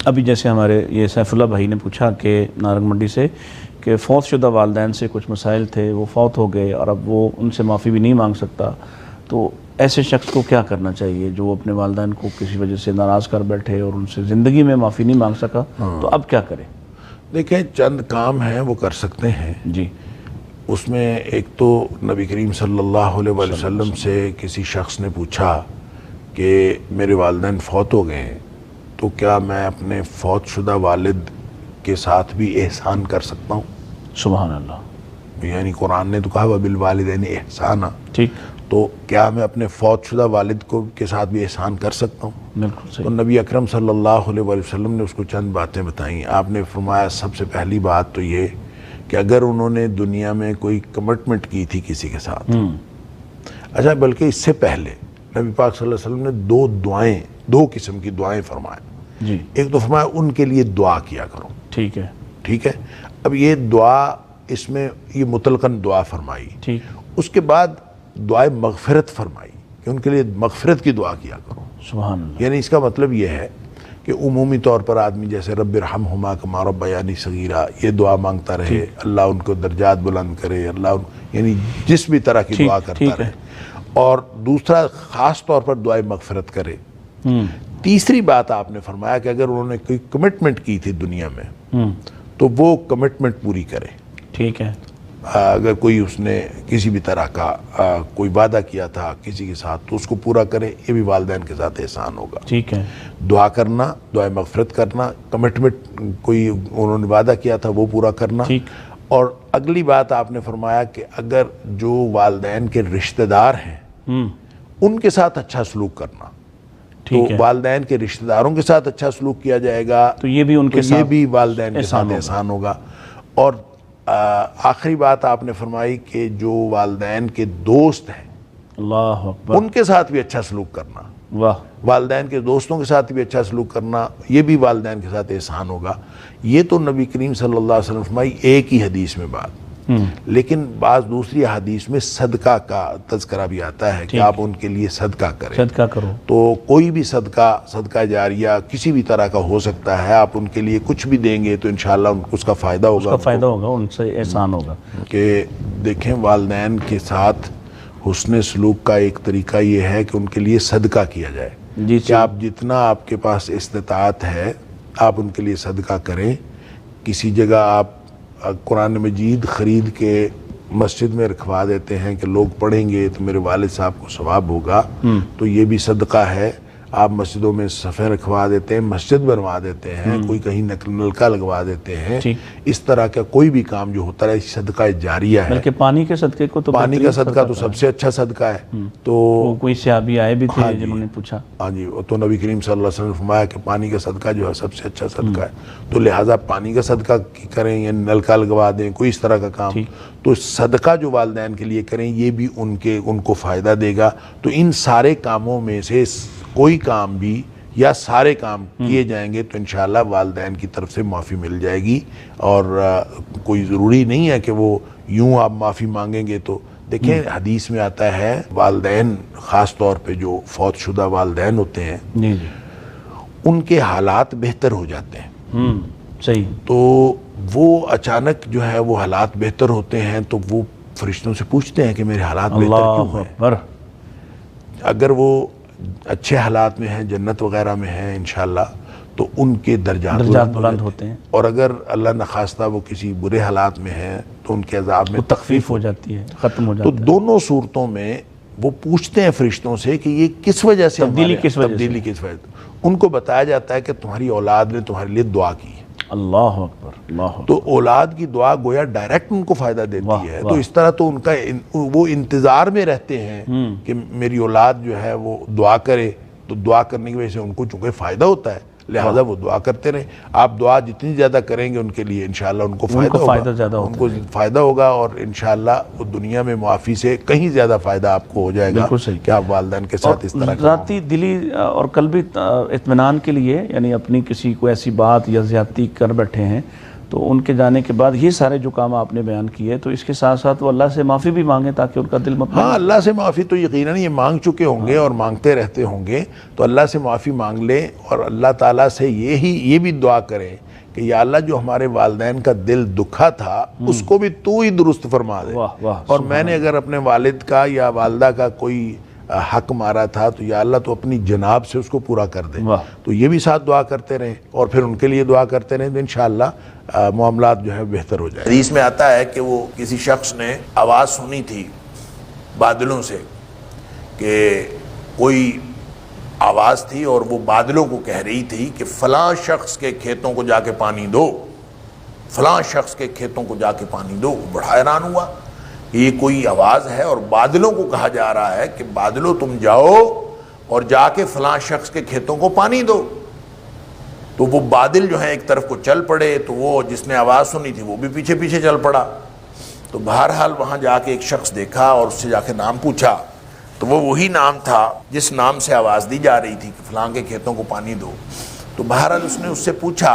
ابھی جیسے ہمارے یہ سیف اللہ بھائی نے پوچھا کہ نارنگ منڈی سے کہ فوت شدہ والدین سے کچھ مسائل تھے، وہ فوت ہو گئے اور اب وہ ان سے معافی بھی نہیں مانگ سکتا، تو ایسے شخص کو کیا کرنا چاہیے جو اپنے والدین کو کسی وجہ سے ناراض کر بیٹھے اور ان سے زندگی میں معافی نہیں مانگ سکا، تو اب کیا کرے؟ دیکھیں چند کام ہیں وہ کر سکتے ہیں جی۔ اس میں ایک تو نبی کریم صلی اللہ علیہ وآلہ وسلم سے کسی شخص نے پوچھا کہ میرے والدین فوت ہو گئے ہیں تو کیا میں اپنے فوت شدہ والد کے ساتھ بھی احسان کر سکتا ہوں؟ سبحان اللہ۔ یعنی قرآن نے تو کہا وَبِالْوَالِدَيْنِ احسانا، ٹھیک، تو کیا میں اپنے فوت شدہ والد کے ساتھ بھی احسان کر سکتا ہوں؟ بالکل تو صحیح۔ نبی اکرم صلی اللہ علیہ وآلہ وسلم نے اس کو چند باتیں بتائیں۔ آپ نے فرمایا سب سے پہلی بات تو یہ کہ اگر انہوں نے دنیا میں کوئی کمٹمنٹ کی تھی کسی کے ساتھ، اچھا بلکہ اس سے پہلے نبی پاک صلی اللہ علیہ وسلم نے دو قسم کی دعائیں فرمائیں۔ جی، ایک تو فرمایا ان کے لیے دعا کیا کرو، ٹھیک ہے، ٹھیک ہے۔ اب یہ دعا، اس میں یہ مطلقاً دعا فرمائی، ٹھیک، اس کے بعد دعائے مغفرت فرمائی کہ ان کے لیے مغفرت کی دعا کیا کرو۔ سبحان اللہ۔ یعنی اس کا مطلب یہ ہے کہ عمومی طور پر آدمی جیسے رب ارحمہما کما ربیانی صغیرا یہ دعا مانگتا رہے، اللہ ان کو درجات بلند کرے، اللہ یعنی جس بھی طرح کی دعا کرتا رہے، اور دوسرا خاص طور پر دعائے مغفرت کرے۔ تیسری بات آپ نے فرمایا کہ اگر انہوں نے کوئی کمٹمنٹ کی تھی دنیا میں تو وہ کمٹمنٹ پوری کرے، ٹھیک ہے، اگر کوئی اس نے کسی بھی طرح کا کوئی وعدہ کیا تھا کسی کے ساتھ تو اس کو پورا کرے، یہ بھی والدین کے ساتھ احسان ہوگا۔ ٹھیک ہے، دعا کرنا، دعائے مغفرت کرنا، کمٹمنٹ کوئی انہوں نے وعدہ کیا تھا وہ پورا کرنا، ٹھیک۔ اور اگلی بات آپ نے فرمایا کہ اگر جو والدین کے رشتہ دار ہیں ان کے ساتھ اچھا سلوک کرنا، تو والدین کے رشتہ داروں کے ساتھ اچھا سلوک کیا جائے گا تو یہ بھی ان کے ساتھ، یہ بھی والدین کے ساتھ احسان ہوگا۔ اور آخری بات آپ نے فرمائی کہ جو والدین کے دوست ہیں اللہ اکبر، ان کے ساتھ بھی اچھا سلوک کرنا، واہ، والدین کے دوستوں کے ساتھ بھی اچھا سلوک کرنا، یہ بھی والدین کے ساتھ احسان ہوگا۔ یہ تو نبی کریم صلی اللہ علیہ وسلم فرمائی ایک ہی حدیث میں بات، لیکن بعض دوسری حدیث میں صدقہ کا تذکرہ بھی آتا ہے کہ آپ ان کے لیے صدقہ کریں، صدقہ کرو، تو کوئی بھی صدقہ جاریہ کسی بھی طرح کا ہو سکتا ہے، آپ ان کے لیے کچھ بھی دیں گے تو انشاءاللہ ان کو اس کا فائدہ ہوگا، ان سے احسان ہوگا۔ کہ دیکھیں والدین کے ساتھ حسن سلوک کا ایک طریقہ یہ ہے کہ ان کے لیے صدقہ کیا جائے، جی، کہ آپ جتنا آپ کے پاس استطاعت ہے آپ ان کے لیے صدقہ کریں۔ کسی جگہ آپ قرآن مجید خرید کے مسجد میں رکھوا دیتے ہیں کہ لوگ پڑھیں گے تو میرے والد صاحب کو ثواب ہوگا، تو یہ بھی صدقہ ہے۔ آپ مسجدوں میں صفیں رکھوا دیتے ہیں، مسجد بنوا دیتے ہیں، کوئی کہیں نلکا لگوا دیتے ہیں، اس طرح کا کوئی بھی کام جو ہوتا ہے صدقہ جاریہ ہے۔ بلکہ پانی کے صدقے کو تو پانی کا صدقہ تو سب سے اچھا صدقہ ہے۔ تو کوئی صحابی آئے بھی تھے جنہوں نے پوچھا، ہاں جی، تو نبی کریم صلی اللہ علیہ وسلم نے فرمایا کہ پانی کا صدقہ جو ہے سب سے اچھا صدقہ ہے، تو لہٰذا پانی کا صدقہ کریں یا نلکا لگوا دیں، کوئی اس طرح کا کام، تو صدقہ جو والدین کے لیے کریں یہ بھی ان کو فائدہ دے گا۔ تو ان سارے کاموں میں سے کوئی کام بھی یا سارے کام کیے جائیں گے تو انشاءاللہ والدین کی طرف سے معافی مل جائے گی، اور کوئی ضروری نہیں ہے کہ وہ یوں آپ معافی مانگیں گے تو۔ دیکھیں حدیث میں آتا ہے والدین، خاص طور پہ جو فوت شدہ والدین ہوتے ہیں ان کے حالات بہتر ہو جاتے ہیں، صحیح، تو وہ اچانک جو ہے وہ حالات بہتر ہوتے ہیں تو وہ فرشتوں سے پوچھتے ہیں کہ میرے حالات بہتر کیوں ہیں۔ اگر وہ اچھے حالات میں ہیں، جنت وغیرہ میں ہیں انشاءاللہ، تو ان کے درجات بلند ہوتے ہیں، اور اگر اللہ نخواستہ وہ کسی برے حالات میں ہیں تو ان کے عذاب میں تخفیف ہو جاتی ہے، ختم ہو جاتا ہے۔ تو دونوں صورتوں میں وہ پوچھتے ہیں فرشتوں سے کہ یہ کس وجہ سے تبدیلی کس وجہ سے، ان کو بتایا جاتا ہے کہ تمہاری اولاد نے تمہارے لیے دعا کی ہے۔ اللہ اکبر، اللہ اکبر۔ تو اولاد کی دعا گویا ڈائریکٹ ان کو فائدہ دیتی ہے، تو اس طرح تو ان کا وہ انتظار میں رہتے ہیں کہ میری اولاد جو ہے وہ دعا کرے، تو دعا کرنے کی وجہ سے ان کو چونکہ فائدہ ہوتا ہے لہذا وہ دعا کرتے رہیں۔ آپ دعا جتنی زیادہ کریں گے ان کے لیے انشاءاللہ ان کو فائدہ ہوگا، اور انشاءاللہ وہ دنیا میں معافی سے کہیں زیادہ فائدہ آپ کو ہو جائے گا کہ آپ والدین کے ساتھ اس طرح ذاتی دلی اور قلبی اطمینان کے لیے، یعنی اپنی کسی کو ایسی بات یا زیادتی کر بیٹھے ہیں تو ان کے جانے کے بعد یہ سارے جو کام آپ نے بیان کیے، تو اس کے ساتھ ساتھ وہ اللہ سے معافی بھی مانگیں تاکہ ان کا دل مطمئن ہاں، اللہ سے معافی تو یقیناً یہ مانگ چکے ہوں گے اور مانگتے رہتے ہوں گے، تو اللہ سے معافی مانگ لیں اور اللہ تعالیٰ سے یہ بھی دعا کریں کہ یا اللہ جو ہمارے والدین کا دل دکھا تھا اس کو بھی تو ہی درست فرما دے، واہ واہ، اور میں نے اگر اپنے والد کا یا والدہ کا کوئی حق مارا تھا تو یا اللہ تو اپنی جناب سے اس کو پورا کر دے۔ واہ۔ تو یہ بھی ساتھ دعا کرتے رہیں اور پھر ان کے لیے دعا کرتے رہیں تو انشاءاللہ معاملات جو ہے بہتر ہو جائے۔ حدیث میں آتا ہے کہ وہ کسی شخص نے آواز سنی تھی بادلوں سے کہ کوئی آواز تھی اور وہ بادلوں کو کہہ رہی تھی کہ فلاں شخص کے کھیتوں کو جا کے پانی دو، فلاں شخص کے کھیتوں کو جا کے پانی دو۔ بڑا حیران ہوا کہ یہ کوئی آواز ہے اور بادلوں کو کہا جا رہا ہے کہ بادلوں تم جاؤ اور جا کے فلاں شخص کے کھیتوں کو پانی دو۔ تو وہ بادل جو ہیں ایک طرف کو چل پڑے، تو وہ جس نے آواز سنی تھی وہ بھی پیچھے پیچھے چل پڑا۔ تو بہرحال وہاں جا کے ایک شخص دیکھا اور اس سے جا کے نام پوچھا، تو وہ وہی نام تھا جس نام سے آواز دی جا رہی تھی کہ فلاں کے کھیتوں کو پانی دو۔ تو بہرحال اس نے اس سے پوچھا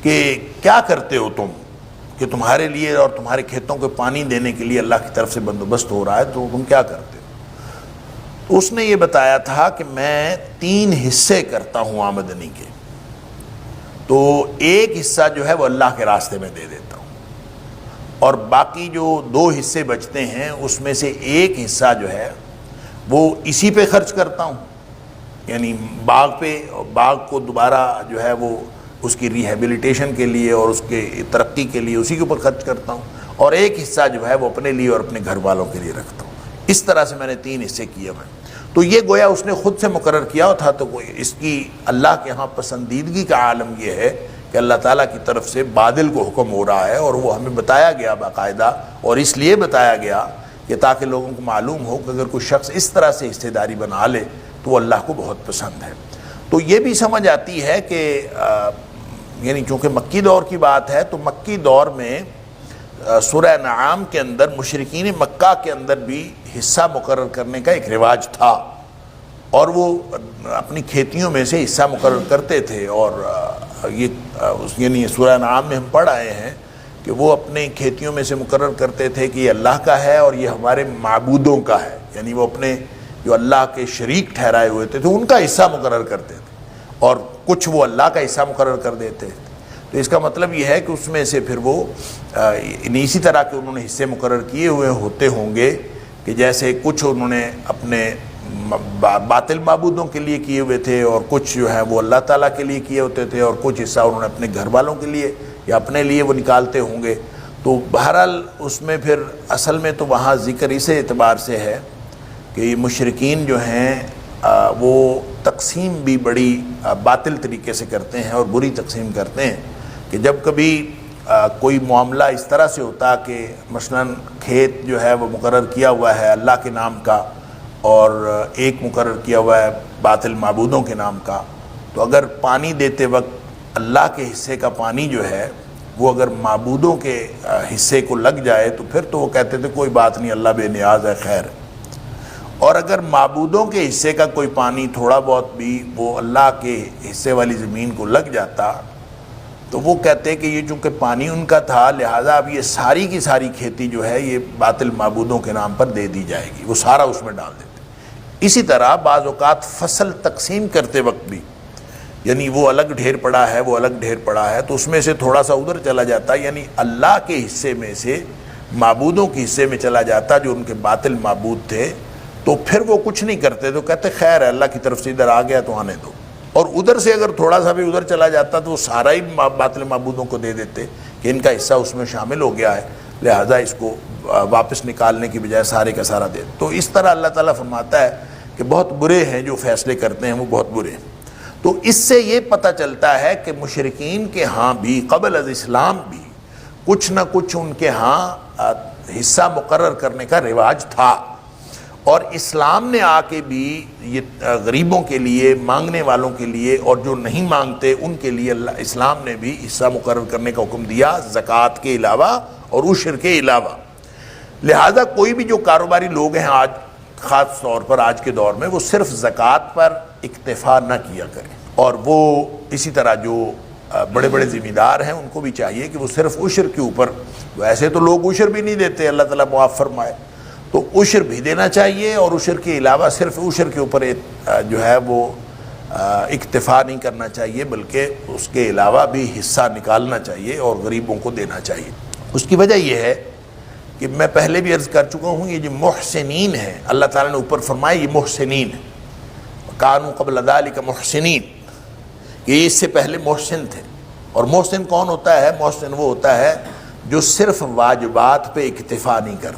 کہ کیا کرتے ہو تم کہ تمہارے لیے اور تمہارے کھیتوں کو پانی دینے کے لیے اللہ کی طرف سے بندوبست ہو رہا ہے، تو تم کیا کرتے ہو؟ تو اس نے یہ بتایا تھا کہ میں 3 حصے کرتا ہوں آمدنی کے، تو ایک حصہ جو ہے وہ اللہ کے راستے میں دے دیتا ہوں اور باقی جو 2 حصے بچتے ہیں اس میں سے ایک حصہ جو ہے وہ اسی پہ خرچ کرتا ہوں، یعنی باغ کو دوبارہ جو ہے وہ اس کی ریہیبلیٹیشن کے لیے اور اس کے ترقی کے لیے اسی کے اوپر خرچ کرتا ہوں، اور ایک حصہ جو ہے وہ اپنے لیے اور اپنے گھر والوں کے لیے رکھتا ہوں۔ اس طرح سے میں نے 3 حصے کیے ہوئے۔ تو یہ گویا اس نے خود سے مقرر کیا تھا، تو اس کی اللہ کے ہاں پسندیدگی کا عالم یہ ہے کہ اللہ تعالیٰ کی طرف سے بادل کو حکم ہو رہا ہے، اور وہ ہمیں بتایا گیا باقاعدہ، اور اس لیے بتایا گیا کہ تاکہ لوگوں کو معلوم ہو کہ اگر کوئی شخص اس طرح سے حصے داری بنا لے تو وہ اللہ کو بہت پسند ہے۔ تو یہ بھی سمجھ آتی ہے کہ یعنی چونکہ مکی دور کی بات ہے، تو مکی دور میں سورہ انعام کے اندر مشرکین مکہ کے اندر بھی حصہ مقرر کرنے کا ایک رواج تھا، اور وہ اپنی کھیتیوں میں سے حصہ مقرر کرتے تھے، اور یعنی سورہ انعام میں ہم پڑھ آئے ہیں کہ وہ اپنے کھیتیوں میں سے مقرر کرتے تھے کہ یہ اللہ کا ہے اور یہ ہمارے معبودوں کا ہے، یعنی وہ اپنے جو اللہ کے شریک ٹھہرائے ہوئے تھے تو ان کا حصہ مقرر کرتے تھے، اور کچھ وہ اللہ کا حصہ مقرر کر دیتے تھے۔ تو اس کا مطلب یہ ہے کہ اس میں سے پھر وہ اسی طرح کے انہوں نے حصے مقرر کیے ہوئے ہوتے ہوں گے کہ جیسے کچھ انہوں نے اپنے باطل معبودوں کے لیے کیے ہوئے تھے، اور کچھ جو ہے وہ اللہ تعالیٰ کے لیے کیے ہوتے تھے، اور کچھ حصہ انہوں نے اپنے گھر والوں کے لیے یا اپنے لیے وہ نکالتے ہوں گے۔ تو بہرحال اس میں پھر اصل میں تو وہاں ذکر اس اعتبار سے ہے کہ مشرکین جو ہیں وہ تقسیم بھی بڑی باطل طریقے سے کرتے ہیں اور بری تقسیم کرتے ہیں، کہ جب کبھی کوئی معاملہ اس طرح سے ہوتا کہ مثلاً کھیت جو ہے وہ مقرر کیا ہوا ہے اللہ کے نام کا اور ایک مقرر کیا ہوا ہے باطل معبودوں کے نام کا، تو اگر پانی دیتے وقت اللہ کے حصے کا پانی جو ہے وہ اگر معبودوں کے حصے کو لگ جائے تو پھر تو وہ کہتے تھے کوئی بات نہیں، اللہ بے نیاز ہے، خیر۔ اور اگر معبودوں کے حصے کا کوئی پانی تھوڑا بہت بھی وہ اللہ کے حصے والی زمین کو لگ جاتا تو وہ کہتے کہ یہ چونکہ پانی ان کا تھا لہٰذا اب یہ ساری کی ساری کھیتی جو ہے یہ باطل معبودوں کے نام پر دے دی جائے گی، وہ سارا اس میں ڈال دیتے۔ اسی طرح بعض اوقات فصل تقسیم کرتے وقت بھی، یعنی وہ الگ ڈھیر پڑا ہے وہ الگ ڈھیر پڑا ہے تو اس میں سے تھوڑا سا ادھر چلا جاتا، یعنی اللہ کے حصے میں سے معبودوں کے حصے میں چلا جاتا جو ان کے باطل معبود تھے، تو پھر وہ کچھ نہیں کرتے، تو کہتے خیر ہے اللہ کی طرف سے ادھر آ گیا تو آنے دو، اور ادھر سے اگر تھوڑا سا بھی ادھر چلا جاتا تو وہ سارا ہی باطل معبودوں کو دے دیتے کہ ان کا حصہ اس میں شامل ہو گیا ہے، لہٰذا اس کو واپس نکالنے کی بجائے سارے کا سارا دے۔ تو اس طرح اللہ تعالیٰ فرماتا ہے کہ بہت برے ہیں جو فیصلے کرتے ہیں، وہ بہت برے ہیں۔ تو اس سے یہ پتہ چلتا ہے کہ مشرکین کے ہاں بھی قبل از اسلام بھی کچھ نہ کچھ ان کے ہاں حصہ مقرر کرنے کا رواج تھا، اور اسلام نے آ کے بھی یہ غریبوں کے لیے، مانگنے والوں کے لیے اور جو نہیں مانگتے ان کے لیے اسلام نے بھی حصہ مقرر کرنے کا حکم دیا، زکوٰۃ کے علاوہ اور عشر کے علاوہ۔ لہذا کوئی بھی جو کاروباری لوگ ہیں آج، خاص طور پر آج کے دور میں، وہ صرف زکوٰۃ پر اکتفا نہ کیا کریں، اور وہ اسی طرح جو بڑے بڑے ذمہ دار ہیں ان کو بھی چاہیے کہ وہ صرف عشر کے اوپر، ویسے تو لوگ عشر بھی نہیں دیتے، اللہ تعالیٰ معاف فرمائے، تو عشر بھی دینا چاہیے، اور عشر کے علاوہ صرف عشر کے اوپر جو ہے وہ اکتفا نہیں کرنا چاہیے، بلکہ اس کے علاوہ بھی حصہ نکالنا چاہیے اور غریبوں کو دینا چاہیے۔ اس کی وجہ یہ ہے کہ میں پہلے بھی عرض کر چکا ہوں، یہ جو محسنین ہیں اللہ تعالیٰ نے اوپر فرمایا یہ محسنین ہیں، کانوا قبل ذلک محسنین، یہ اس سے پہلے محسن تھے۔ اور محسن کون ہوتا ہے؟ محسن وہ ہوتا ہے جو صرف واجبات پہ اکتفا نہیں کرتا،